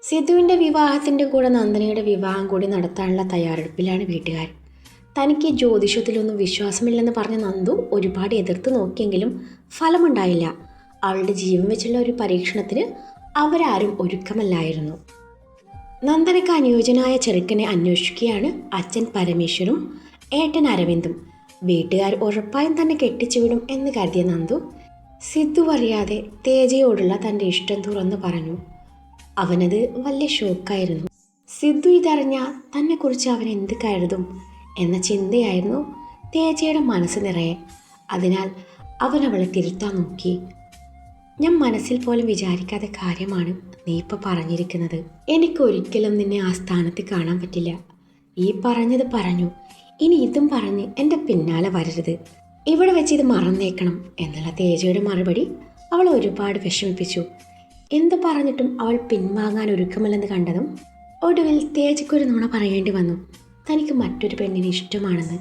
സിധുവിൻ്റെ വിവാഹത്തിൻ്റെ കൂടെ നന്ദനയുടെ വിവാഹം കൂടി നടത്താനുള്ള തയ്യാറെടുപ്പിലാണ് വീട്ടുകാർ. തനിക്ക് ജ്യോതിഷത്തിലൊന്നും വിശ്വാസമില്ലെന്ന് പറഞ്ഞ നന്ദു ഒരുപാട് എതിർത്ത് നോക്കിയെങ്കിലും ഫലമുണ്ടായില്ല. അവളുടെ ജീവൻ വെച്ചുള്ള ഒരു പരീക്ഷണത്തിന് അവരാരും ഒരുക്കമല്ലായിരുന്നു. നന്ദനയ്ക്ക് അനുയോജ്യനായ ചെറുക്കനെ അന്വേഷിക്കുകയാണ് അച്ഛൻ പരമേശ്വരും ഏട്ടൻ അരവിന്ദും. വീട്ടുകാർ ഉറപ്പായും തന്നെ കെട്ടിച്ചുവിടും എന്ന് കരുതിയ നന്ദു സിദ്ധു അറിയാതെ തേജയോടുള്ള തൻ്റെ ഇഷ്ടം തുറന്നു പറഞ്ഞു. അവനത് വലിയ ഷോക്കായിരുന്നു. സിദ്ധു ഇതറിഞ്ഞ തന്നെക്കുറിച്ച് അവൻ എന്ത് കരുതും എന്ന ചിന്തയായിരുന്നു തേജയുടെ മനസ്സ് നിറയെ. അതിനാൽ അവൻ അവളെ തിരുത്താൻ നോക്കി. ഞാൻ മനസ്സിൽ പോലും വിചാരിക്കാത്ത കാര്യമാണ് നീ ഇപ്പോൾ പറഞ്ഞിരിക്കുന്നത്. എനിക്കൊരിക്കലും നിന്നെ ആ സ്ഥാനത്ത് കാണാൻ പറ്റില്ല. ഈ പറഞ്ഞത് പറഞ്ഞു, ഇനി ഇതും പറഞ്ഞ് എൻ്റെ പിന്നാലെ വരരുത്. ഇവിടെ വെച്ച് ഇത് മറന്നേക്കണം എന്നുള്ള തേജയുടെ മറുപടി അവളെ ഒരുപാട് വിഷമിപ്പിച്ചു. എന്തു പറഞ്ഞിട്ടും അവൾ പിൻവാങ്ങാൻ ഒരുക്കമല്ലെന്ന് കണ്ടതും ഒടുവിൽ തേജയ്ക്കൊരു നുണ പറയേണ്ടി വന്നു. തനിക്ക് മറ്റൊരു പെണ്ണിനെ ഇഷ്ടമാണെന്ന്.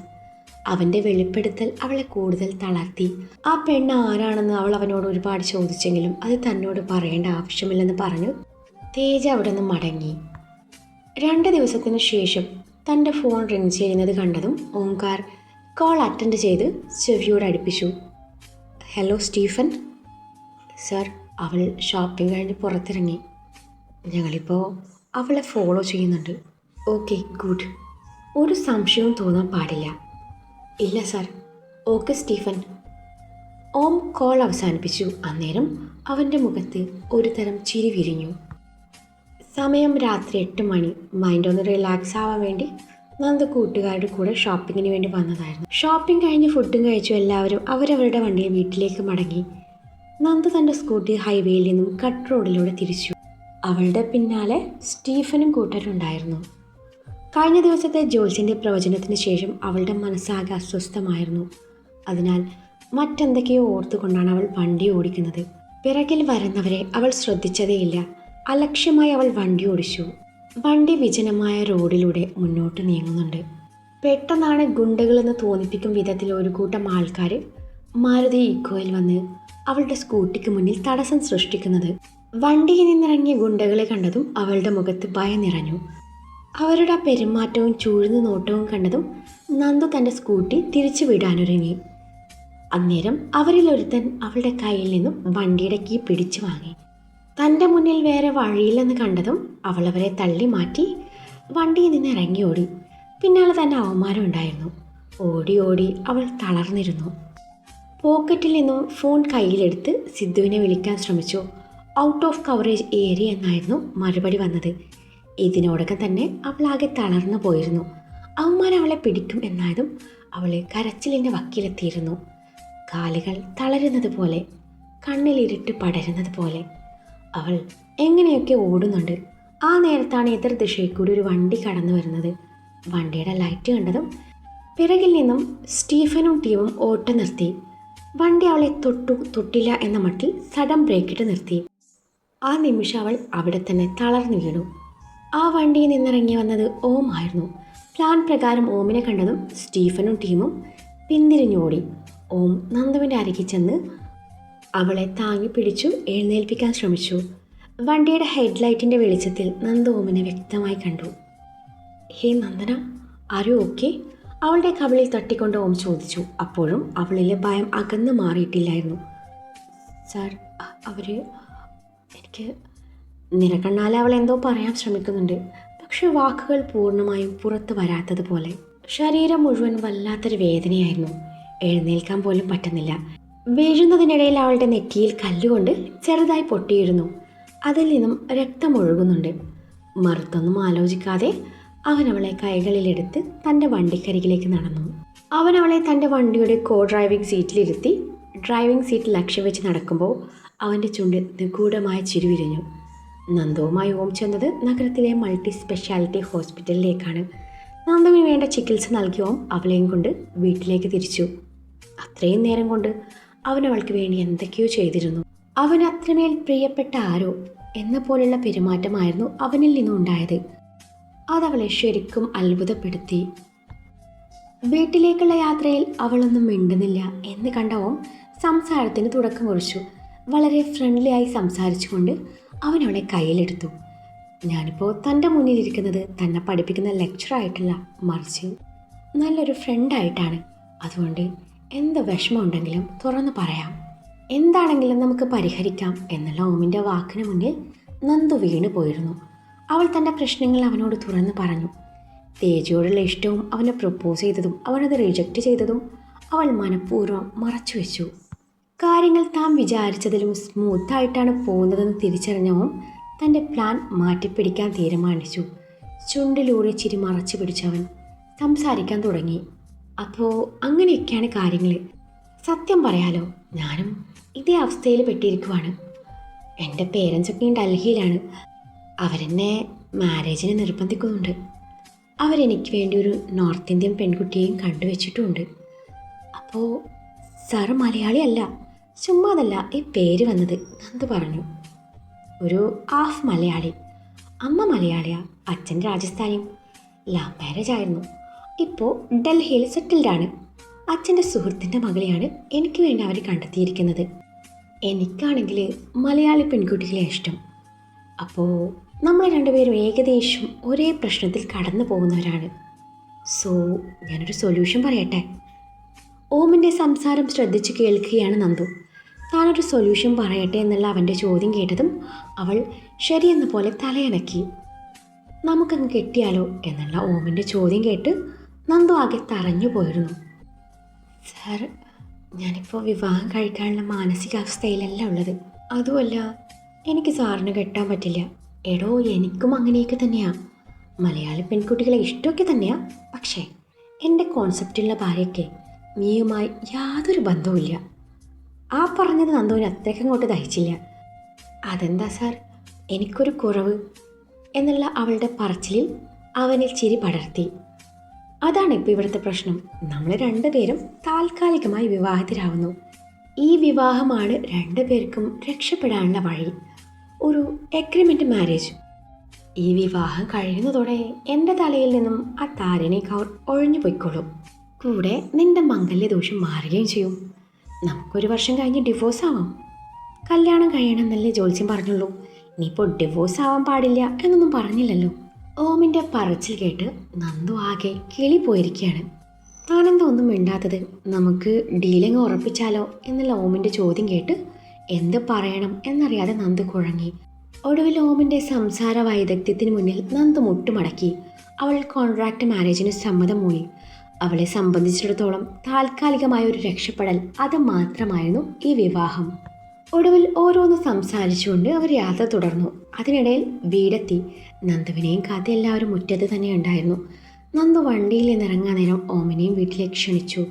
അവൻ്റെ വെളിപ്പെടുത്തൽ അവളെ കൂടുതൽ തളർത്തി. ആ പെണ്ണ് ആരാണെന്ന് അവൾ അവനോട് ഒരുപാട് ചോദിച്ചെങ്കിലും അത് തന്നോട് പറയേണ്ട ആവശ്യമില്ലെന്ന് പറഞ്ഞു തേജ അവിടെ നിന്ന് മടങ്ങി. 2 ദിവസത്തിന് ശേഷം തൻ്റെ ഫോൺ റിങ് ചെയ്യുന്നത് കണ്ടതും ഓംകാർ കോൾ അറ്റൻഡ് ചെയ്ത് ചെവിയോട് അടുപ്പിച്ചു. Hello Stephen. സർ. അവൾ ഷോപ്പിംഗ് കഴിഞ്ഞ് പുറത്തിറങ്ങി. ഞങ്ങളിപ്പോൾ അവളെ ഫോളോ ചെയ്യുന്നുണ്ട്. Okay, good. ഒരു സംശയവും തോന്നാൻ പാടില്ല. ഇല്ല sir. Okay Stephen. Om call അവസാനിപ്പിച്ചു. അന്നേരം അവൻ്റെ മുഖത്ത് ഒരു തരം ചിരി വിരിഞ്ഞു. സമയം രാത്രി 8 മണി. മൈൻഡ് ഒന്ന് റിലാക്സ് ആവാൻ വേണ്ടി നന്ദ കൂട്ടുകാരുടെ കൂടെ ഷോപ്പിങ്ങിന് വേണ്ടി വന്നതായിരുന്നു. ഷോപ്പിംഗ് കഴിഞ്ഞ് ഫുഡും കഴിച്ചു എല്ലാവരും അവരവരുടെ വണ്ടിയിൽ വീട്ടിലേക്ക് മടങ്ങി. നന്ദ തൻ്റെ സ്കൂട്ടി ഹൈവേയിൽ നിന്നും കട്ട് റോഡിലൂടെ തിരിച്ചു. അവളുടെ പിന്നാലെ സ്റ്റീഫനും കൂട്ടരും ഉണ്ടായിരുന്നു. കഴിഞ്ഞ ദിവസത്തെ ജോൾസിൻ്റെ പ്രവചനത്തിന് ശേഷം അവളുടെ മനസ്സാകെ അസ്വസ്ഥമായിരുന്നു. അതിനാൽ മറ്റെന്തൊക്കെയോ ഓർത്തുകൊണ്ടാണ് അവൾ വണ്ടി ഓടിക്കുന്നത്. പിറകിൽ വരുന്നവരെ അവൾ ശ്രദ്ധിച്ചതേയില്ല. അലക്ഷ്യമായി അവൾ വണ്ടി ഓടിച്ചു. വണ്ടി വിജനമായ റോഡിലൂടെ മുന്നോട്ട് നീങ്ങുന്നുണ്ട്. പെട്ടെന്നാണ് ഗുണ്ടകളെന്ന് തോന്നിപ്പിക്കും വിധത്തിൽ ഒരു കൂട്ടം ആൾക്കാർ മാരുതി ഇക്കോയിൽ വന്ന് അവളുടെ സ്കൂട്ടിക്ക് മുന്നിൽ തടസ്സം സൃഷ്ടിക്കുന്നത്. വണ്ടിയിൽ നിന്നിറങ്ങിയ ഗുണ്ടകളെ കണ്ടതും അവളുടെ മുഖത്ത് ഭയം നിറഞ്ഞു. അവരുടെ പെരുമാറ്റവും ചൂഴ്ന്നു നോട്ടവും കണ്ടതും നന്ദു തൻ്റെ സ്കൂട്ടി തിരിച്ചു വിടാനൊരുങ്ങി. അന്നേരം അവരിൽ ഒരുത്തൻ അവളുടെ കയ്യിൽ നിന്നും വണ്ടിയുടെ കീ പിടിച്ചു വാങ്ങി. തൻ്റെ മുന്നിൽ വേറെ വഴിയില്ലെന്ന് കണ്ടതും അവൾ അവരെ തള്ളി മാറ്റി വണ്ടിയിൽ നിന്ന് ഇറങ്ങി ഓടി. പിന്നാലെ തന്നെ അവന്മാരും ഉണ്ടായിരുന്നു. ഓടി ഓടി അവൾ തളർന്നിരുന്നു. പോക്കറ്റിൽ നിന്നും ഫോൺ കയ്യിലെടുത്ത് സിദ്ധുവിനെ വിളിക്കാൻ ശ്രമിച്ചു. ഔട്ട് ഓഫ് കവറേജ് ഏരിയ എന്നായിരുന്നു മറുപടി വന്നത്. ഇതിനോടൊക്കെ തന്നെ അവളാകെ തളർന്നു പോയിരുന്നു. അവന്മാർ അവളെ പിടിക്കും എന്നായതും അവളെ കരച്ചിലിൻ്റെ വക്കിലെത്തിയിരുന്നു. കാലുകൾ തളരുന്നത് പോലെ, കണ്ണിലിരുട്ട് പടരുന്നത് പോലെ അവൾ എങ്ങനെയൊക്കെ ഓടുന്നുണ്ട്. ആ നേരത്താണ് എതിർ ദിശയിൽ കൂടി ഒരു വണ്ടി കടന്നു വരുന്നത്. വണ്ടിയുടെ ലൈറ്റ് കണ്ടതും പിറകിൽ നിന്നും സ്റ്റീഫനും ടീമും ഓട്ടം നിർത്തി. വണ്ടി അവളെ തൊട്ടില്ല എന്ന മട്ടിൽ സഡൻ ബ്രേക്കിട്ട് നിർത്തി. ആ നിമിഷം അവൾ അവിടെ തന്നെ തളർന്നു വീണു. ആ വണ്ടിയിൽ നിന്നിറങ്ങി വന്നത് ഓം ആയിരുന്നു. പ്ലാൻ പ്രകാരം ഓമിനെ കണ്ടതും സ്റ്റീഫനും ടീമും പിന്തിരിഞ്ഞോടി. ഓം നന്ദുവിൻ്റെ അരികിൽ ചെന്ന് അവളെ താങ്ങി പിടിച്ചു എഴുന്നേൽപ്പിക്കാൻ ശ്രമിച്ചു. വണ്ടിയുടെ ഹെഡ്ലൈറ്റിൻ്റെ വെളിച്ചത്തിൽ നന്ദു ഓമിനെ വ്യക്തമായി കണ്ടു. ഹേ നന്ദന, ആർ യു ഓക്കെ? അവളുടെ കവിളിൽ തട്ടിക്കൊണ്ട് ഓം ചോദിച്ചു. അപ്പോഴും അവളിലെ ഭയം അകന്നു മാറിയിട്ടില്ലായിരുന്നു. സാർ, എനിക്ക് നിരക്കണ്ണാലെ അവൾ എന്തോ പറയാൻ ശ്രമിക്കുന്നുണ്ട്. പക്ഷെ വാക്കുകൾ പൂർണ്ണമായും പുറത്തു വരാത്തതുപോലെ. ശരീരം മുഴുവൻ വല്ലാത്തൊരു വേദനയായിരുന്നു. എഴുന്നേൽക്കാൻ പോലും പറ്റുന്നില്ല. വീഴുന്നതിനിടയിൽ അവളുടെ നെറ്റിയിൽ കല്ലുകൊണ്ട് ചെറുതായി പൊട്ടിയിരുന്നു. അതിൽ നിന്നും രക്തം ഒഴുകുന്നുണ്ട്. മറുത്തൊന്നും ആലോചിക്കാതെ അവൻ അവളെ കൈകളിലെടുത്ത് തൻ്റെ വണ്ടിക്കരികിലേക്ക് നടന്നു. അവൻ അവളെ തൻ്റെ വണ്ടിയുടെ കോ ഡ്രൈവിംഗ് സീറ്റിലിരുത്തി ഡ്രൈവിംഗ് സീറ്റ് ലക്ഷ്യം വെച്ച് നടക്കുമ്പോൾ അവൻ്റെ ചുണ്ടിൽ നിഗൂഢമായ ചിരി വിരിഞ്ഞു. നന്ദുവുമായി ഓം ചെന്നത് നഗരത്തിലെ മൾട്ടി സ്പെഷ്യാലിറ്റി ഹോസ്പിറ്റലിലേക്കാണ്. നന്ദുവിന് വേണ്ട ചികിത്സ നൽകിയ ഓം അവളെയും കൊണ്ട് വീട്ടിലേക്ക് തിരിച്ചു. അത്രയും നേരം കൊണ്ട് അവൻ അവൾക്ക് വേണ്ടി എന്തൊക്കെയോ ചെയ്തിരുന്നു. അവൻ അത്രമേൽ പ്രിയപ്പെട്ട ആരോ എന്ന പോലുള്ള പെരുമാറ്റമായിരുന്നു അവനിൽ നിന്നും ഉണ്ടായത്. അതവളെ ശരിക്കും അത്ഭുതപ്പെടുത്തി. വീട്ടിലേക്കുള്ള യാത്രയിൽ അവളൊന്നും മിണ്ടുന്നില്ല എന്ന് കണ്ട ഓം സംസാരത്തിന് തുടക്കം കുറിച്ചു. വളരെ ഫ്രണ്ട്ലി ആയി സംസാരിച്ചുകൊണ്ട് അവൻ അവളെ കയ്യിലെടുത്തു. ഞാനിപ്പോൾ തൻ്റെ മുന്നിലിരിക്കുന്നത് തന്നെ പഠിപ്പിക്കുന്ന ലെക്ചറായിട്ടല്ല, മറിച്ച് നല്ലൊരു ഫ്രണ്ടായിട്ടാണ്. അതുകൊണ്ട് എന്ത് വിഷമം ഉണ്ടെങ്കിലും തുറന്ന് പറയാം, എന്താണെങ്കിലും നമുക്ക് പരിഹരിക്കാം എന്നുള്ള ഓമിൻ്റെ വാക്കിന് മുന്നിൽ നന്ദു വീണു പോയിരുന്നു. അവൾ തൻ്റെ പ്രശ്നങ്ങൾ അവനോട് തുറന്ന് പറഞ്ഞു. തേജയോടുള്ള ഇഷ്ടവും അവനെ പ്രപ്പോസ് ചെയ്തതും അവനത് റിജക്റ്റ് ചെയ്തതും അവൾ മനഃപൂർവ്വം മറച്ചു വെച്ചു. കാര്യങ്ങൾ താൻ വിചാരിച്ചതിലും സ്മൂത്തായിട്ടാണ് പോകുന്നതെന്ന് തിരിച്ചറിഞ്ഞവും തൻ്റെ പ്ലാൻ മാറ്റിപ്പിടിക്കാൻ തീരുമാനിച്ചു. ചുണ്ടിലൂടെ ചിരി മറച്ചു പിടിച്ചവൻ സംസാരിക്കാൻ തുടങ്ങി. അപ്പോൾ അങ്ങനെയൊക്കെയാണ് കാര്യങ്ങൾ. സത്യം പറയാലോ, ഞാനും ഇതേ അവസ്ഥയിൽ പെട്ടിരിക്കുവാണ്. എൻ്റെ പേരൻസൊക്കെ ഡൽഹിയിലാണ്. അവരെന്നെ മാരേജിന് നിർബന്ധിക്കുന്നുണ്ട്. അവരെനിക്ക് വേണ്ടി ഒരു നോർത്ത് ഇന്ത്യൻ പെൺകുട്ടിയെയും കണ്ടുവച്ചിട്ടുമുണ്ട്. അപ്പോൾ സാറ് മലയാളി അല്ല, ചുമ്മാതല്ല ഈ പേര് വന്നത്, നന്ദു പറഞ്ഞു. ഒരു ഹാഫ് മലയാളി. അമ്മ മലയാളിയാ, അച്ഛൻ രാജസ്ഥാനിയും. ലവ് മാരേജ് ആയിരുന്നു. ഇപ്പോൾ ഡൽഹിയിൽ സെറ്റിൽഡാണ്. അച്ഛൻ്റെ സുഹൃത്തിൻ്റെ മകളെയാണ് എനിക്ക് വേണ്ടി അവർ കണ്ടെത്തിയിരിക്കുന്നത്. എനിക്കാണെങ്കിൽ മലയാളി പെൺകുട്ടികളെ ഇഷ്ടം. അപ്പോൾ നമ്മൾ രണ്ടുപേരും ഏകദേശം ഒരേ പ്രശ്നത്തിൽ കടന്നു പോകുന്നവരാണ്. സോ ഞാനൊരു സൊല്യൂഷൻ പറയട്ടെ. ഓമിൻ്റെ സംസാരം ശ്രദ്ധിച്ച് കേൾക്കുകയാണ് നന്ദു. താനൊരു സൊല്യൂഷൻ പറയട്ടെ എന്നുള്ള അവൻ്റെ ചോദ്യം കേട്ടതും അവൾ ശരിയെന്ന പോലെ തലയണക്കി. നമുക്കങ്ങ് കെട്ടിയാലോ എന്നുള്ള ഓമിൻ്റെ ചോദ്യം കേട്ട് നന്ദു ആകെ തറഞ്ഞു പോയിരുന്നു. സാർ, ഞാനിപ്പോൾ വിവാഹം കഴിക്കാനുള്ള മാനസികാവസ്ഥയിലല്ല ഉള്ളത്. അതുമല്ല, എനിക്ക് സാറിന് കെട്ടാൻ പറ്റില്ല. എടോ, എനിക്കും അങ്ങനെയൊക്കെ തന്നെയാ. മലയാളി പെൺകുട്ടികളെ ഇഷ്ടമൊക്കെ തന്നെയാ. പക്ഷേ എൻ്റെ കോൺസെപ്റ്റുള്ള ഭാര്യയ്ക്ക് നീയുമായി യാതൊരു ബന്ധവുമില്ല. ആ പറഞ്ഞത് നന്ദുവിന് അത്രയ്ക്കങ്ങോട്ട് ദഹിച്ചില്ല. അതെന്താ സാർ, എനിക്കൊരു കുറവ് എന്നുള്ള അവളുടെ പറച്ചിലിൽ അവനിൽ ചിരി പടർത്തി. അതാണ് ഇപ്പോൾ ഇവിടുത്തെ പ്രശ്നം. നമ്മൾ രണ്ടുപേരും താൽക്കാലികമായി വിവാഹിതരാകുന്നു. ഈ വിവാഹമാണ് രണ്ടുപേർക്കും രക്ഷപ്പെടാനുള്ള വഴി. ഒരു എഗ്രിമെൻ്റ് മാരേജ്. ഈ വിവാഹം കഴിയുന്നതോടെ എൻ്റെ തലയിൽ നിന്നും ആ താരനെ കവർ ഒഴിഞ്ഞു പോയിക്കോളും. കൂടെ നിൻ്റെ മംഗല്യദോഷം മാറുകയും ചെയ്യും. നമുക്കൊരു വർഷം കഴിഞ്ഞ് ഡിവോഴ്സ് ആവാം. കല്യാണം കഴിയണമെന്നല്ലേ ജോത്സ്യം പറഞ്ഞുള്ളൂ. ഇനിയിപ്പോൾ ഡിവോഴ്സ് ആവാൻ പാടില്ല എന്നൊന്നും പറഞ്ഞില്ലല്ലോ. ഓമിൻ്റെ പറച്ചിൽ കേട്ട് നന്ദു ആകെ കിളി പോയിരിക്കുകയാണ്. താനെന്താ ഒന്നും മിണ്ടാത്തത്? നമുക്ക് ഡീലിങ് ഉറപ്പിച്ചാലോ എന്നുള്ള ഓമിൻ്റെ ചോദ്യം കേട്ട് എന്ത് പറയണം എന്നറിയാതെ നന്ദു കുഴങ്ങി. ഒടുവിൽ ഓമിൻ്റെ സംസാര വൈദഗ്ധ്യത്തിന് മുന്നിൽ നന്ദു മുട്ടുമടക്കി. അവൾ കോൺട്രാക്ട് മാരേജിന് സമ്മതം മൂളി. അവളെ സംബന്ധിച്ചിടത്തോളം താൽക്കാലികമായ ഒരു രക്ഷപ്പെടൽ അത് മാത്രമായിരുന്നു ഈ വിവാഹം. ഒടുവിൽ ഓരോന്ന് സംസാരിച്ചുകൊണ്ട് അവർ യാത്ര തുടർന്നു. അതിനിടയിൽ വീടെത്തി. നന്ദുവിനെയും കാത്ത് എല്ലാവരും മുറ്റത്ത് തന്നെ ഉണ്ടായിരുന്നു. നന്ദു വണ്ടിയിൽ നിന്നിറങ്ങാൻ നേരം ഓമിനെയും വീട്ടിലേക്ക് ക്ഷണിച്ചു.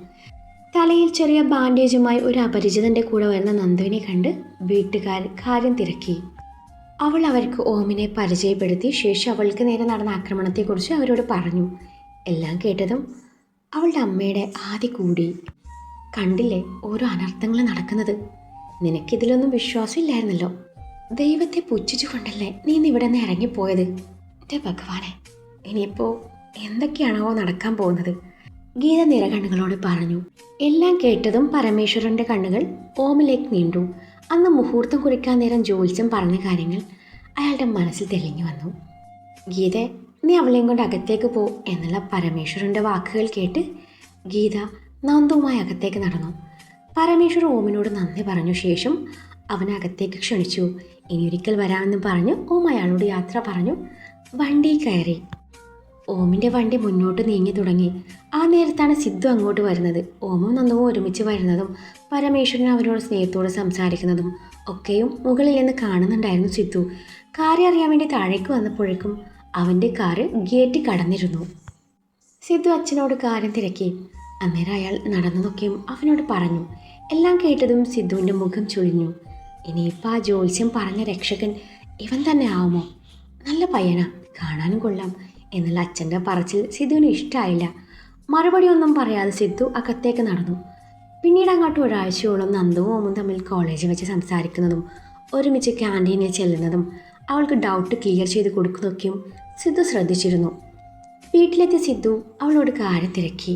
തലയിൽ ചെറിയ ബാൻഡേജുമായി ഒരു അപരിചിതൻ്റെ കൂടെ വരുന്ന നന്ദുവിനെ കണ്ട് വീട്ടുകാർ കാര്യം തിരക്കി. അവൾ അവർക്ക് ഓമിനെ പരിചയപ്പെടുത്തി. ശേഷം അവൾക്ക് നേരെ നടന്ന ആക്രമണത്തെക്കുറിച്ച് അവരോട് പറഞ്ഞു. എല്ലാം കേട്ടതും അവളുടെ അമ്മയുടെ ആദി കൂടി. കണ്ടില്ലേ ഓരോ അനർത്ഥങ്ങൾ നടക്കുന്നത്? നിനക്കിതിലൊന്നും വിശ്വാസമില്ലായിരുന്നല്ലോ. ദൈവത്തെ പുച്ഛിച്ചു കൊണ്ടല്ലേ നീ ഇവിടെ നിന്ന് ഇറങ്ങിപ്പോയത്? എൻ്റെ ഭഗവാനെ, ഇനിയിപ്പോൾ എന്തൊക്കെയാണോ നടക്കാൻ പോകുന്നത്? ഗീത നിറകണ്ണുകളോട് പറഞ്ഞു. എല്ലാം കേട്ടതും പരമേശ്വരൻ്റെ കണ്ണുകൾ ഓമിലേക്ക് നീണ്ടു. അന്ന് മുഹൂർത്തം കുറിക്കാൻ നേരം ജോത്സ്യം പറഞ്ഞ കാര്യങ്ങൾ അയാളുടെ മനസ്സിൽ തെളിഞ്ഞു വന്നു. ഗീത, നീ അവളെയും കൊണ്ട് അകത്തേക്ക് പോ എന്നുള്ള പരമേശ്വരൻ്റെ വാക്കുകൾ കേട്ട് ഗീത നന്ദുവുമായി അകത്തേക്ക് നടന്നു. പരമേശ്വർ ഓമിനോട് നന്ദി പറഞ്ഞു. ശേഷം അവനകത്തേക്ക് ക്ഷണിച്ചു. ഇനിയൊരിക്കൽ വരാമെന്ന് പറഞ്ഞ് ഓം അയാളോട് യാത്ര പറഞ്ഞു വണ്ടി കയറി. ഓമിൻ്റെ വണ്ടി മുന്നോട്ട് നീങ്ങി തുടങ്ങി. ആ നേരത്താണ് സിദ്ധു അങ്ങോട്ട് വരുന്നത്. ഓമും നന്ദുവും ഒരുമിച്ച് വരുന്നതും പരമേശ്വരൻ അവരോട് സ്നേഹത്തോട് സംസാരിക്കുന്നതും ഒക്കെയും മുകളിൽ നിന്ന് കാണുന്നുണ്ടായിരുന്നു സിദ്ധു. കാര്യം അറിയാൻ വേണ്ടി താഴേക്ക് വന്നപ്പോഴേക്കും അവൻ്റെ കാറ് ഗേറ്റ് കടന്നിരുന്നു. സിദ്ധു അച്ഛനോട് കാര്യം തിരക്കി. അന്നേരം അയാൾ നടന്നതൊക്കെയും അവനോട് പറഞ്ഞു. എല്ലാം കേട്ടതും സിദ്ധുവിൻ്റെ മുഖം ചുളിഞ്ഞു. ഇനിയിപ്പോൾ ആ ജോത്സ്യം പറഞ്ഞ രക്ഷകൻ ഇവൻ തന്നെ ആവുമോ? നല്ല പയ്യനാ, കാണാനും കൊള്ളാം എന്നുള്ള അച്ഛൻ്റെ പറച്ചിൽ സിദ്ധുവിന് ഇഷ്ടമായില്ല. മറുപടി ഒന്നും പറയാതെ സിദ്ധു അകത്തേക്ക് നടന്നു. പിന്നീട് അങ്ങോട്ട് ഒരാഴ്ചയോളം നന്ദുവും ഓമും തമ്മിൽ കോളേജിൽ വെച്ച് സംസാരിക്കുന്നതും ഒരുമിച്ച് ക്യാൻറ്റീനിൽ ചെല്ലുന്നതും അവൾക്ക് ഡൗട്ട് ക്ലിയർ ചെയ്ത് കൊടുക്കുന്നതൊക്കെയും സിദ്ധു ശ്രദ്ധിച്ചിരുന്നു. വീട്ടിലെത്തിയ സിദ്ധു അവളോട് കാര്യം തിരക്കി.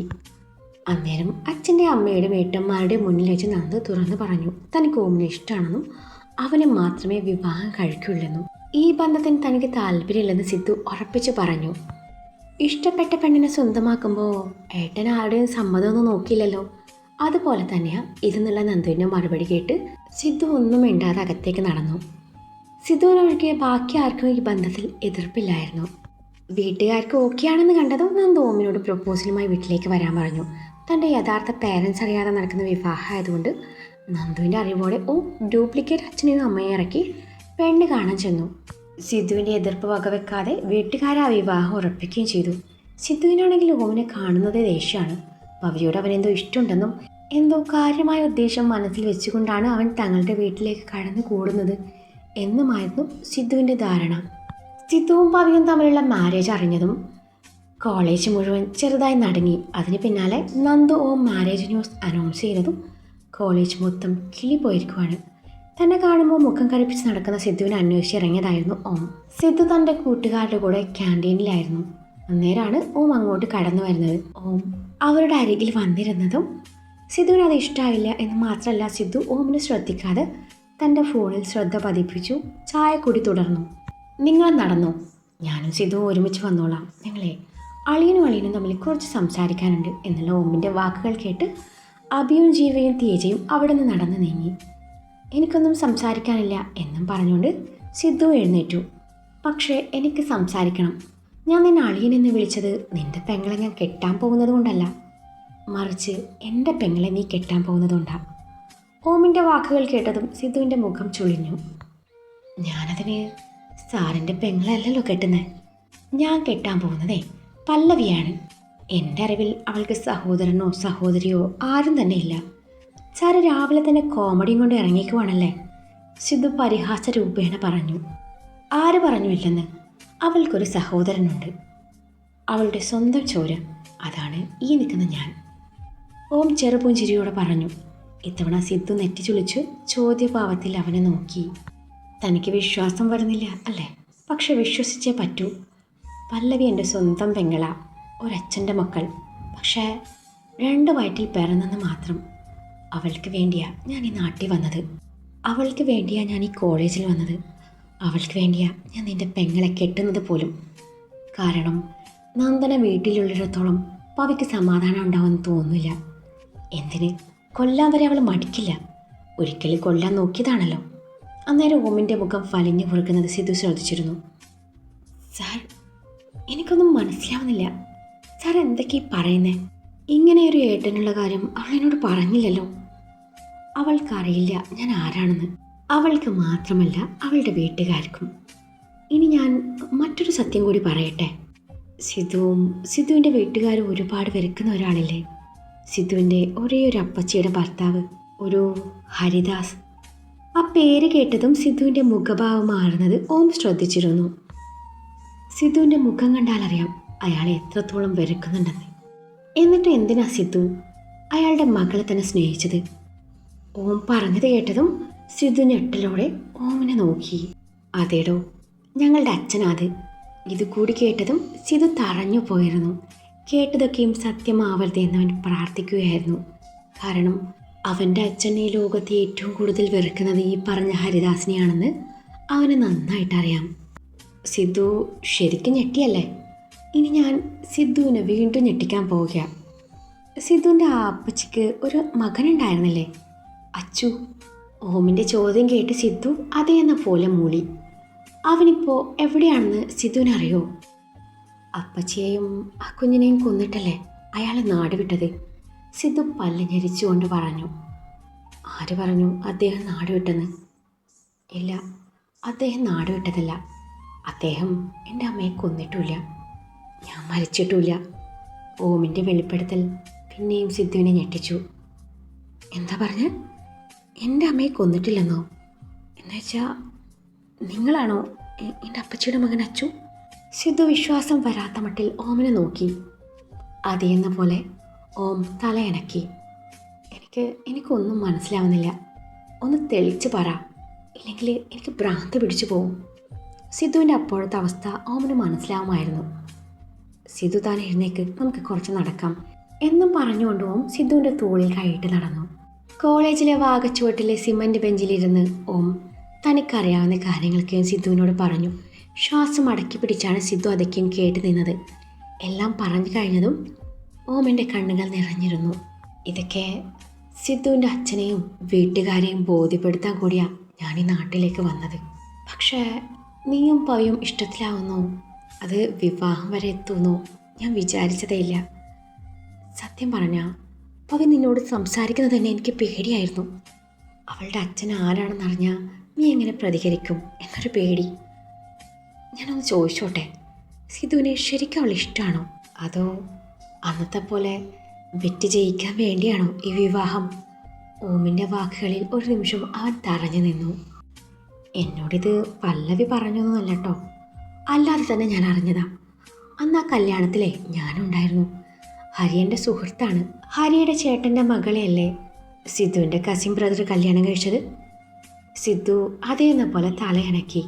അന്നേരം അച്ഛൻ്റെ അമ്മയുടെ ഏട്ടന്മാരുടെ മുന്നിൽ വെച്ച് നന്ദു തുറന്നു പറഞ്ഞു തനിക്ക് ഓമിനെ ഇഷ്ടമാണെന്നും അവനെ മാത്രമേ വിവാഹം കഴിക്കുള്ളെന്നും. ഈ ബന്ധത്തിന് തനിക്ക് താല്പര്യമില്ലെന്ന് സിദ്ധു ഉറപ്പിച്ചു പറഞ്ഞു. ഇഷ്ടപ്പെട്ട പെണ്ണിനെ സ്വന്തമാക്കുമ്പോൾ ഏട്ടൻ ആരുടെയും സമ്മതമൊന്നും നോക്കിയില്ലല്ലോ. അതുപോലെ തന്നെയാ ഇതെന്നുള്ള നന്ദുവിൻ്റെ മറുപടി കേട്ട് സിദ്ധു ഒന്നും മിണ്ടാതെ അകത്തേക്ക് നടന്നു. സിദ്ധുവിനൊഴികെ ബാക്കി ആർക്കും ഈ ബന്ധത്തിൽ എതിർപ്പില്ലായിരുന്നു. വീട്ടുകാർക്ക് ഓക്കെ ആണെന്ന് കണ്ടതും നന്ദു ഓമിനോട് പ്രൊപ്പോസലുമായി വീട്ടിലേക്ക് വരാൻ പറഞ്ഞു. തൻ്റെ യഥാർത്ഥ പേരൻസ് അറിയാതെ നടക്കുന്ന വിവാഹമായതുകൊണ്ട് നന്ദുവിൻ്റെ അറിവോടെ ഡ്യൂപ്ലിക്കേറ്റ് അച്ഛനെയും അമ്മയെ ഇറക്കി പെണ്ണ് കാണാൻ ചെന്നു. സിദ്ധുവിൻ്റെ എതിർപ്പ് വകവെക്കാതെ വീട്ടുകാർ ആ വിവാഹം ഉറപ്പിക്കുകയും ചെയ്തു. സിദ്ധുവിനാണെങ്കിൽ ഓമിനെ കാണുന്നത് ദേഷ്യമാണ്. ഭവ്യയോട് അവനെന്തോ ഇഷ്ടമുണ്ടെന്നും എന്തോ കാര്യമായ ഉദ്ദേശം മനസ്സിൽ വെച്ചുകൊണ്ടാണ് അവൻ തങ്ങളുടെ വീട്ടിലേക്ക് കടന്നു കൂടുന്നത് എന്നുമായിരുന്നു സിദ്ധുവിൻ്റെ ധാരണ. സിദ്ധുവും ഭവ്യയും തമ്മിലുള്ള മാരേജ് അറിഞ്ഞതും കോളേജ് മുഴുവൻ ചെറുതായി നടുങ്ങി. അതിന് പിന്നാലെ നന്ദു മാരേജ് ന്യൂസ് അനൗൺസ് ചെയ്തതും കോളേജ് മൊത്തം കിളി പോയിരിക്കുവാണ്. തന്നെ കാണുമ്പോൾ മുഖം കറുപ്പിച്ച് നടക്കുന്ന സിദ്ധുവിനെ അന്വേഷിച്ച് ഇറങ്ങിയതായിരുന്നു ഓം. സിദ്ധു തൻ്റെ കൂട്ടുകാരുടെ കൂടെ ക്യാൻറ്റീനിലായിരുന്നു. അന്നേരമാണ് അങ്ങോട്ട് കടന്നു വരുന്നത്. അവരുടെ അരികിൽ വന്നിരുന്നതും സിദ്ധുവിന് അത് ഇഷ്ടമായില്ല എന്ന് മാത്രമല്ല, സിദ്ധു ഓമിനെ ശ്രദ്ധിക്കാതെ തൻ്റെ ഫോണിൽ ശ്രദ്ധ പതിപ്പിച്ചു. ചായ കൂടി തുടർന്നു. നിങ്ങൾ നടന്നോ, ഞാനും സിദ്ധുവും ഒരുമിച്ച് വന്നോളാം. ഞങ്ങളെ അളിയനും തമ്മിൽ കുറച്ച് സംസാരിക്കാനുണ്ട് എന്നുള്ള ഓമിൻ്റെ വാക്കുകൾ കേട്ട് അഭിയും ജീവയും തേജയും അവിടെ നിന്ന് നടന്നു നീങ്ങി. എനിക്കൊന്നും സംസാരിക്കാനില്ല എന്നും പറഞ്ഞുകൊണ്ട് സിദ്ധു എഴുന്നേറ്റു. പക്ഷേ എനിക്ക് സംസാരിക്കണം. ഞാൻ നിന്നെ അളിയനെന്ന് വിളിച്ചത് നിന്റെ പെങ്ങളെ ഞാൻ കെട്ടാൻ പോകുന്നത് കൊണ്ടല്ല, മറിച്ച് എൻ്റെ പെങ്ങളെ നീ കെട്ടാൻ പോകുന്നതുകൊണ്ടാണ്. ഓമിൻ്റെ വാക്കുകൾ കേട്ടതും സിദ്ധുവിൻ്റെ മുഖം ചുളിഞ്ഞു. ഞാനതിന് സാറിൻ്റെ പെങ്ങളല്ലല്ലോ കെട്ടുന്നത്. ഞാൻ കെട്ടാൻ പോകുന്നതേ പല്ലവിയാണ്. എൻ്റെ അറിവിൽ അവൾക്ക് സഹോദരനോ സഹോദരിയോ ആരും തന്നെ ഇല്ല. സാറ് രാവിലെ തന്നെ കോമഡിയും കൊണ്ട് ഇറങ്ങിക്കുവാണല്ലേ, സിദ്ധു പരിഹാസ രൂപേണ പറഞ്ഞു. ആര് പറഞ്ഞു ഇല്ലെന്ന്? അവൾക്കൊരു സഹോദരനുണ്ട്, അവളുടെ സ്വന്തം ചോര. അതാണ് ഈ നിൽക്കുന്ന ഞാൻ. ഓം ചെറുപുഞ്ചിരിയോടെ പറഞ്ഞു. ഇത്തവണ സിദ്ധു നെറ്റി ചുളിച്ചു ചോദ്യഭാവത്തിൽ അവനെ നോക്കി. തനിക്ക് വിശ്വാസം വരുന്നില്ല അല്ലേ? പക്ഷെ വിശ്വസിച്ചേ പറ്റൂ. പല്ലവി എൻ്റെ സ്വന്തം പെങ്ങള, ഒരച്ഛൻ്റെ മക്കൾ. പക്ഷേ 2 വയറ്റിൽ പിറന്നെന്ന് മാത്രം. അവൾക്ക് വേണ്ടിയാ ഞാൻ ഈ നാട്ടിൽ വന്നത്. അവൾക്ക് വേണ്ടിയാ ഞാൻ ഈ കോളേജിൽ വന്നത്. അവൾക്ക് വേണ്ടിയാ ഞാൻ നിൻ്റെ പെങ്ങളെ കെട്ടുന്നത് പോലും. കാരണം നന്ദന വീട്ടിലുള്ളിടത്തോളം പവിക്ക് സമാധാനം ഉണ്ടാവുമെന്ന് തോന്നുന്നില്ല. എന്തിന് കൊല്ലാൻ വരെ അവൾ മടിക്കില്ല. ഒരിക്കലും കൊല്ലാൻ നോക്കിയതാണല്ലോ. അന്നേരം ഓമിൻ്റെ മുഖം വലിഞ്ഞു കുറുക്കുന്നത് സിദ്ധു ശ്രദ്ധിച്ചിരുന്നു. സാർ, എനിക്കൊന്നും മനസ്സിലാവുന്നില്ല. സാർ എന്തൊക്കെയാ പറയുന്നേ? ഇങ്ങനെയൊരു ഏട്ടനുള്ള കാര്യം അവൾ എന്നോട് പറഞ്ഞില്ലല്ലോ. അവൾക്കറിയില്ല ഞാൻ ആരാണെന്ന്. അവൾക്ക് മാത്രമല്ല, അവളുടെ വീട്ടുകാർക്കും. ഇനി ഞാൻ മറ്റൊരു സത്യം കൂടി പറയട്ടെ. സിദ്ധുവിൻ്റെ വീട്ടുകാർ ഒരുപാട് വെറുക്കുന്ന ഒരാളില്ലേ? സിദ്ധുവിൻ്റെ ഒരേ ഒരു അപ്പച്ചിയുടെ ഭർത്താവ്, ഒരു ഹരിദാസ്. ആ പേര് കേട്ടതും സിദ്ധുവിൻ്റെ മുഖഭാവം മാറുന്നത് ഓം ശ്രദ്ധിച്ചിരുന്നു. സിദ്ധുവിൻ്റെ മുഖം കണ്ടാലറിയാം അയാളെ എത്രത്തോളം വെറുക്കുന്നുണ്ടെന്ന്. എന്നിട്ട് എന്തിനാ സിദ്ധു അയാളുടെ മകളെ തന്നെ സ്നേഹിച്ചത്? ഓം പറഞ്ഞത് കേട്ടതും സിദ്ധു ഞെട്ടലോടെ ഓമിനെ നോക്കി. അതേടോ, ഞങ്ങളുടെ അച്ഛനാത്. ഇത് കൂടി കേട്ടതും സിദ്ധു തറഞ്ഞു പോയിരുന്നു. കേട്ടതൊക്കെയും സത്യമാവരുത് എന്നവൻ പ്രാർത്ഥിക്കുകയായിരുന്നു. കാരണം അവൻ്റെ അച്ഛൻ ഈ ലോകത്തെ ഏറ്റവും കൂടുതൽ വെറുക്കുന്നത് ഈ പറഞ്ഞ ഹരിദാസിനെയാണെന്ന് അവന് നന്നായിട്ടറിയാം. സിദ്ധു ശരിക്കും ഞെട്ടിയല്ലേ? ഇനി ഞാൻ സിദ്ധുവിനെ വീണ്ടും ഞെട്ടിക്കാൻ പോവുക. സിദ്ധുവിൻ്റെ ആ അപ്പച്ചിക്ക് ഒരു മകനുണ്ടായിരുന്നില്ലേ, അച്ചു? ഓമിൻ്റെ ചോദ്യം കേട്ട് സിദ്ധു അതേ എന്ന പോലെ മൂളി. അവനിപ്പോൾ എവിടെയാണെന്ന് സിദ്ധുവിനറിയോ? അപ്പച്ചിയെയും ആ കുഞ്ഞിനെയും കൊന്നിട്ടല്ലേ അയാളെ നാട് വിട്ടത്? സിദ്ധു പല്ല് ഞെരിച്ചുകൊണ്ട് പറഞ്ഞു. ആര് പറഞ്ഞു അദ്ദേഹം നാട് വിട്ടെന്ന്? ഇല്ല, അദ്ദേഹം നാട് വിട്ടതല്ല. അദ്ദേഹം എൻ്റെ അമ്മയെ കൊന്നിട്ടുമില്ല, ഞാൻ മരിച്ചിട്ടുമില്ല. ഓമിൻ്റെ വെളിപ്പെടുത്തൽ പിന്നെയും സിദ്ധുവിനെ ഞെട്ടിച്ചു. എന്താ പറഞ്ഞ്? എൻ്റെ അമ്മയെ കൊന്നിട്ടില്ലെന്നോ? എന്നുവെച്ചാൽ നിങ്ങളാണോ എൻ്റെ അപ്പച്ചിയുടെ മകൻ അച്ചു? സിദ്ധു വിശ്വാസം വരാത്ത മട്ടിൽ ഓമിനെ നോക്കി. അതേന്ന പോലെ ഓം തലയനക്കി. എനിക്കൊന്നും മനസ്സിലാവുന്നില്ല. ഒന്ന് തെളിച്ച് പറ, ഇല്ലെങ്കിൽ എനിക്ക് ഭ്രാന്ത് പിടിച്ചു പോവും. സിദ്ധുവിൻ്റെ അപ്പോഴത്തെ അവസ്ഥ ഓമിന് മനസ്സിലാവുമായിരുന്നു. സിദ്ധു താൻ എഴുന്നേക്ക്, നമുക്ക് കുറച്ച് നടക്കാം എന്നും പറഞ്ഞുകൊണ്ട് ഓം സിദ്ധുവിൻ്റെ തോളിൽ കൈയിട്ട് നടന്നു. കോളേജിലെ വാകച്ചുവട്ടിലെ സിമൻറ്റ് ബെഞ്ചിലിരുന്ന് ഓം തനിക്കറിയാവുന്ന കാര്യങ്ങളൊക്കെ സിദ്ധുവിനോട് പറഞ്ഞു. ശ്വാസം അടക്കി പിടിച്ചാണ് സിദ്ധു അതൊക്കെയും കേട്ട് നിന്നത്. എല്ലാം പറഞ്ഞു കഴിഞ്ഞതും ഓമിൻ്റെ കണ്ണുകൾ നിറഞ്ഞിരുന്നു. ഇതൊക്കെ സിദ്ധുവിൻ്റെ അച്ഛനെയും വീട്ടുകാരെയും ബോധ്യപ്പെടുത്താൻ കൂടിയാണ് ഞാൻ ഈ നാട്ടിലേക്ക് വന്നത്. പക്ഷേ നീയും പവിയും ഇഷ്ടത്തിലാവുന്നു, അത് വിവാഹം വരെ എത്തുന്നു ഞാൻ വിചാരിച്ചതേയില്ല. സത്യം പറഞ്ഞാൽ പവി നിന്നോട് സംസാരിക്കുന്നത് തന്നെ എനിക്ക് പേടിയായിരുന്നു. അവളുടെ അച്ഛൻ ആരാണെന്നറിഞ്ഞാൽ നീ എങ്ങനെ പ്രതികരിക്കും എന്നൊരു പേടി. ഞാനൊന്ന് ചോദിച്ചോട്ടെ, സിധുവിനെ ശരിക്കും അവൾ ഇഷ്ടമാണോ, അതോ അന്നത്തെ പോലെ വെറ്റ് ജയിക്കാൻ വേണ്ടിയാണോ ഈ വിവാഹം? ഓമിൻ്റെ വാക്കുകളിൽ ഒരു നിമിഷം അവൻ തറഞ്ഞു നിന്നു. എന്നോടിത് പല്ലവി പറഞ്ഞൊന്നുമല്ല കേട്ടോ, അല്ലാതെ തന്നെ ഞാൻ അറിഞ്ഞതാ. അന്ന് ആ കല്യാണത്തിലെ ഞാനുണ്ടായിരുന്നു. ഹരിയൻ്റെ സുഹൃത്താണ്. ഹരിയുടെ ചേട്ടൻ്റെ മകളെയല്ലേ സിദ്ധുവിൻ്റെ കസിൻ ബ്രദർ കല്യാണം കഴിച്ചത്? സിദ്ധു അതേന്ന പോലെ തലയണക്കി.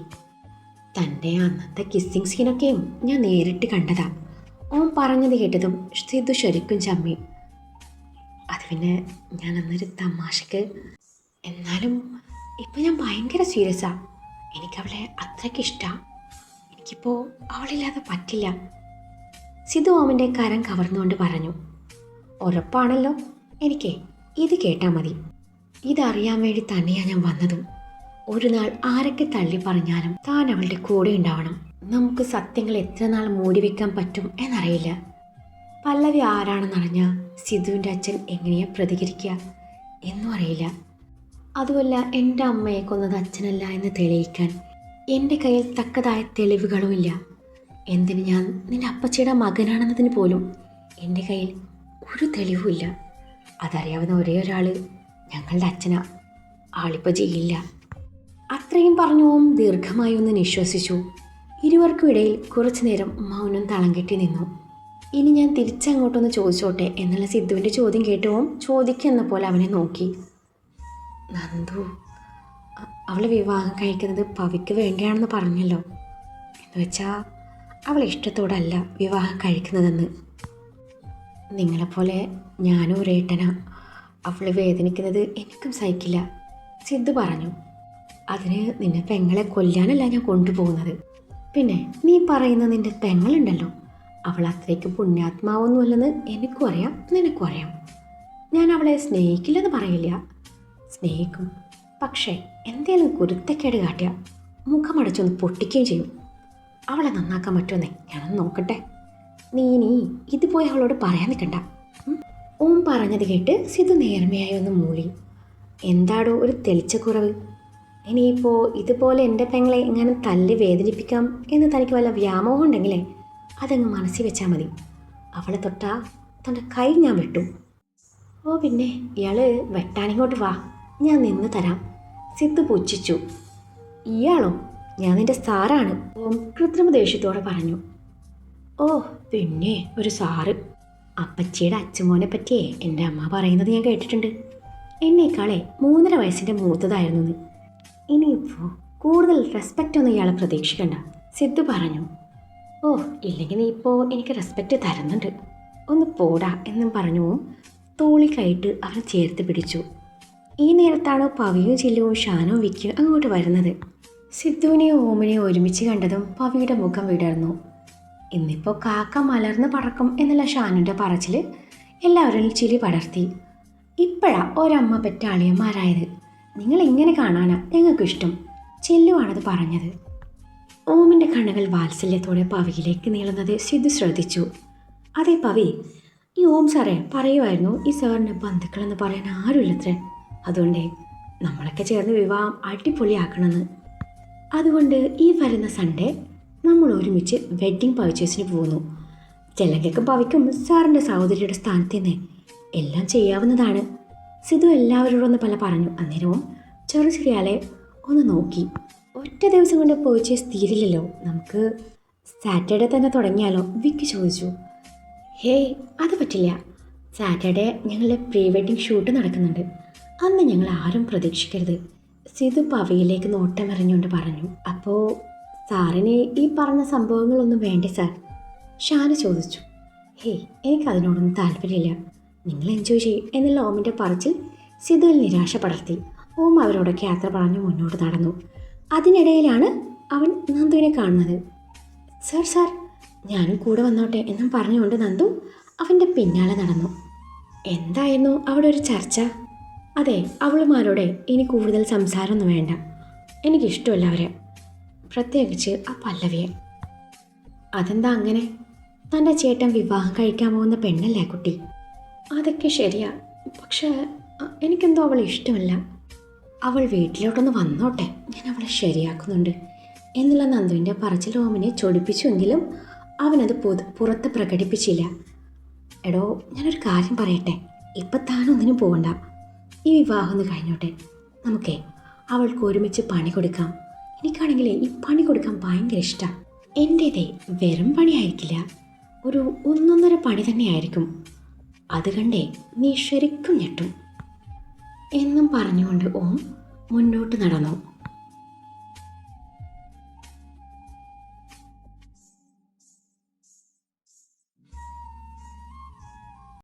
തൻ്റെ അന്നത്തെ കിസ്സിങ് സീനൊക്കെയും ഞാൻ നേരിട്ട് കണ്ടതാ. ഓൻ പറഞ്ഞത് കേട്ടതും സിദ്ധു ശരിക്കും ചമ്മി. അത് പിന്നെ ഞാൻ അന്നൊരു തമാശക്ക്, എന്നാലും ഇപ്പം ഞാൻ ഭയങ്കര സീരിയസാ. എനിക്കവളെ അത്രയ്ക്ക് ഇഷ്ടമാണ്. എനിക്കിപ്പോൾ അവളില്ലാതെ പറ്റില്ല. സിദ്ധു ഓമിൻ്റെ കരം കവർന്നുകൊണ്ട് പറഞ്ഞു. ഉറപ്പാണല്ലോ? എനിക്ക് ഇത് കേട്ടാൽ മതി. ഇതറിയാൻ വേണ്ടി തന്നെയാണ് ഞാൻ വന്നതും. ഒരു നാൾ ആരൊക്കെ തള്ളി പറഞ്ഞാലും താൻ അവളുടെ കൂടെ ഉണ്ടാവണം. നമുക്ക് സത്യങ്ങൾ എത്ര നാൾ മൂടി വെക്കാൻ പറ്റും എന്നറിയില്ല. പല്ലവി ആരാണെന്നറിഞ്ഞാൽ സിദ്ധുവിൻ്റെ അച്ഛൻ എങ്ങനെയാ പ്രതികരിക്കുക എന്നും അറിയില്ല. അതുമല്ല, എൻ്റെ അമ്മയെ കൊന്നത് അച്ഛനല്ല എന്ന് തെളിയിക്കാൻ എൻ്റെ കയ്യിൽ തക്കതായ തെളിവുകളുമില്ല. എന്തിന് ഞാൻ നിൻ്റെ അപ്പച്ചിയുടെ മകനാണെന്നതിന് പോലും എൻ്റെ കയ്യിൽ ഒരു തെളിവുമില്ല. അതറിയാവുന്ന ഒരേ ഒരാൾ ഞങ്ങളുടെ അച്ഛനാ. ആളിപ്പോൾ ജയിലില്ല. അത്രയും പറഞ്ഞു ഓം ദീർഘമായി ഒന്ന് നിശ്വസിച്ചു. ഇരുവർക്കും ഇടയിൽ കുറച്ചു നേരം മൗനം തളം കെട്ടി നിന്നു. ഇനി ഞാൻ തിരിച്ചങ്ങോട്ടൊന്ന് ചോദിച്ചോട്ടെ എന്നുള്ള സിദ്ധുവിൻ്റെ ചോദ്യം കേട്ട് ഓം ചോദിക്കുന്ന പോലെ അവനെ നോക്കി. നന്ദു, അവളെ വിവാഹം കഴിക്കുന്നത് പവിക്ക് വേണ്ടിയാണെന്ന് പറഞ്ഞല്ലോ. എന്ന് വെച്ചാൽ അവൾ ഇഷ്ടത്തോടല്ല വിവാഹം കഴിക്കുന്നതെന്ന്. നിങ്ങളെപ്പോലെ ഞാനും ഒരേട്ടനാ. അവൾ വേദനിക്കുന്നത് എനിക്കും സഹിക്കില്ല, സിദ്ധു പറഞ്ഞു. അതിന് നിന്നെ പെങ്ങളെ കൊല്ലാനല്ല ഞാൻ കൊണ്ടുപോകുന്നത്. പിന്നെ നീ പറയുന്ന നിൻ്റെ പെങ്ങളുണ്ടല്ലോ, അവൾ അത്രയ്ക്ക് പുണ്യാത്മാവൊന്നുമല്ലെന്ന് എനിക്കും അറിയാം, നിനക്കും അറിയാം. ഞാൻ അവളെ സ്നേഹിക്കില്ലെന്ന് പറയില്ല, സ്നേഹിക്കും. പക്ഷേ എന്തേലും കുരുത്തക്കേട് കാട്ടിയ മുഖമടച്ചൊന്ന് പൊട്ടിക്കുകയും ചെയ്യും. അവളെ നന്നാക്കാൻ പറ്റുമെന്നേ ഞാനൊന്ന് നോക്കട്ടെ. നീ ഇത് പോയി അവളോട് പറയാൻ നിൽക്കണ്ട. ഓം പറഞ്ഞത് കേട്ട് സിധു നേർമയായി ഒന്ന് മൂളി. എന്താടോ ഒരു തെളിച്ചക്കുറവ്? ഇനിയിപ്പോൾ ഇതുപോലെ എൻ്റെ പെങ്ങളെ എങ്ങനെ തല്ലി വേദനിപ്പിക്കാം എന്ന് തനിക്ക് വല്ല വ്യാമോഹം ഉണ്ടെങ്കിലേ അതങ്ങ് മനസ്സിൽ വെച്ചാൽ മതി. അവളെ തൊട്ടാ തൻ്റെ കൈ ഞാൻ വെട്ടും. ഓ പിന്നെ ഇയാൾ വെട്ടാനിങ്ങോട്ട് വാ, ഞാൻ നിന്ന് തരാം, സിദ്ധു പുച്ഛിച്ചു. ഇയാളോ? ഞാൻ നിൻ്റെ സാറാണ്, ഓം കൃത്രിമ ദേഷ്യത്തോടെ പറഞ്ഞു. ഓ പിന്നെ ഒരു സാറ്. അപ്പച്ചിയുടെ അച്ഛമോനെ പറ്റിയേ എൻ്റെ അമ്മ പറയുന്നത് ഞാൻ കേട്ടിട്ടുണ്ട്. എന്നേക്കാളെ 3.5 വയസ്സിൻ്റെ മൂത്തതായിരുന്നു. ഇനിയിപ്പോൾ കൂടുതൽ റെസ്പെക്റ്റ് ഒന്നും ഇയാളെ പ്രതീക്ഷിക്കണ്ട, സിദ്ധു പറഞ്ഞു. ഓ ഇല്ലെങ്കിൽ നീ ഇപ്പോൾ എനിക്ക് റെസ്പെക്റ്റ് തരുന്നുണ്ട്, ഒന്ന് പോടാ എന്നും പറഞ്ഞു തോളി കൈയിട്ട് അവനെ ചേർത്ത് പിടിച്ചു. ഈ നേരത്താണ് പവിയും ചില്ലുവും ഷാനും വിക്കും അങ്ങോട്ട് വരുന്നത്. സിദ്ധുവിനെയും ഓമിനെയും ഒരുമിച്ച് കണ്ടതും പവിയുടെ മുഖം വിടർന്നു. ഇന്നിപ്പോൾ കാക്ക മലർന്ന് പറക്കും എന്നുള്ള ഷാനുൻ്റെ പറച്ചിൽ എല്ലാവരും ചിരി പടർത്തി. ഇപ്പോഴാ ഒരമ്മ പെറ്റ അളിയന്മാരായത്. നിങ്ങൾ ഇങ്ങനെ കാണാനാ ഞങ്ങൾക്കിഷ്ടം, ചില്ലുവാണത് പറഞ്ഞത്. ഓമിൻ്റെ കണ്ണുകൾ വാത്സല്യത്തോടെ പവിയിലേക്ക് നീളുന്നത് സിദ്ധു ശ്രദ്ധിച്ചു. അതെ പവി, ഈ ഓം സാറേ പറയുമായിരുന്നു ഈ സാറിൻ്റെ ബന്ധുക്കളെന്ന് പറയാൻ ആരുമില്ലത്രേ. അതുകൊണ്ടേ നമ്മളൊക്കെ ചേർന്ന് വിവാഹം അടിപൊളിയാക്കണമെന്ന്. അതുകൊണ്ട് ഈ വരുന്ന സൺഡേ നമ്മൾ ഒരുമിച്ച് വെഡ്ഡിങ് പർച്ചേസിന് പോകുന്നു. ചെല്ലങ്കയ്ക്കും പവിക്കും സാറിൻ്റെ സഹോദരിയുടെ സ്ഥാനത്ത് നിന്ന് എല്ലാം ചെയ്യാവുന്നതാണ്. സിധു എല്ലാവരോടൊന്ന് പല പറഞ്ഞു. അന്നേരവും ചെറിയാലെ ഒന്ന് നോക്കി. ഒറ്റ ദിവസം കൊണ്ട് പർച്ചേസ് തീരില്ലല്ലോ, നമുക്ക് സാറ്റർഡേ തന്നെ തുടങ്ങിയാലോ? വിക്കി ചോദിച്ചു. ഹേയ് അത് പറ്റില്ല, സാറ്റർഡേ ഞങ്ങളുടെ പ്രീ വെഡ്ഡിങ് ഷൂട്ട് നടക്കുന്നുണ്ട്, അന്ന് ഞങ്ങൾ ആരും പ്രതീക്ഷിക്കരുത്, സിധു പവിയിലേക്ക് നോട്ടമെറിഞ്ഞുകൊണ്ട് പറഞ്ഞു. അപ്പോൾ സാറിന് ഈ പറഞ്ഞ സംഭവങ്ങളൊന്നും വേണ്ടേ സാർ? ഷാന് ചോദിച്ചു. ഹേയ് എനിക്കതിനോടൊന്നും താല്പര്യമില്ല, നിങ്ങൾ എൻജോയ് ചെയ്യും എന്നുള്ള ഓമിൻ്റെ പറച്ചിൽ സിധുവിൽ നിരാശ പടർത്തി. ഓം അവരോടൊക്കെ യാത്ര പറഞ്ഞ് മുന്നോട്ട് നടന്നു. അതിനിടയിലാണ് അവൻ നന്ദുവിനെ കാണുന്നത്. സാർ സാർ, ഞാനും കൂടെ വന്നോട്ടെ എന്നും പറഞ്ഞുകൊണ്ട് നന്ദു അവൻ്റെ പിന്നാലെ നടന്നു. എന്തായിരുന്നു അവിടെ ഒരു ചർച്ച? അതെ, അവളുമാരോടെ ഇനി കൂടുതൽ സംസാരമൊന്നും വേണ്ട. എനിക്കിഷ്ടമല്ല അവരെ, പ്രത്യേകിച്ച് ആ പല്ലവിയെ. അതെന്താ അങ്ങനെ? തൻ്റെ ചേട്ടൻ വിവാഹം കഴിക്കാൻ പോകുന്ന പെണ്ണല്ലേ കുട്ടി? അതൊക്കെ ശരിയാ, പക്ഷേ എനിക്കെന്തോ അവളെ ഇഷ്ടമല്ല. അവൾ വീട്ടിലോട്ടൊന്ന് വന്നോട്ടെ, ഞാൻ അവളെ ശരിയാക്കുന്നുണ്ട് എന്നുള്ള നന്ദുവിൻ്റെ പറച്ചിൽ ഓമനെ ചൊടിപ്പിച്ചുവെങ്കിലും അവനത് പുറത്ത് പ്രകടിപ്പിച്ചില്ല. എടോ, ഞാനൊരു കാര്യം പറയട്ടെ, ഇപ്പം താനൊന്നിനും പോകണ്ട. ഈ വിവാഹം ഒന്ന് കഴിഞ്ഞോട്ടെ, നമുക്കേ അവൾക്ക് ഒരുമിച്ച് പണി കൊടുക്കാം. എനിക്കാണെങ്കിൽ ഈ പണി കൊടുക്കാൻ ഭയങ്കര ഇഷ്ടമാണ്. എൻ്റേതേ വെറും പണിയായിരിക്കില്ല, ഒരു ഒന്നൊന്നര പണി തന്നെയായിരിക്കും. അത് കണ്ടേ നീ ശരിക്കും ഞെട്ടും എന്നും പറഞ്ഞുകൊണ്ട് ഓം മുന്നോട്ട് നടന്നു.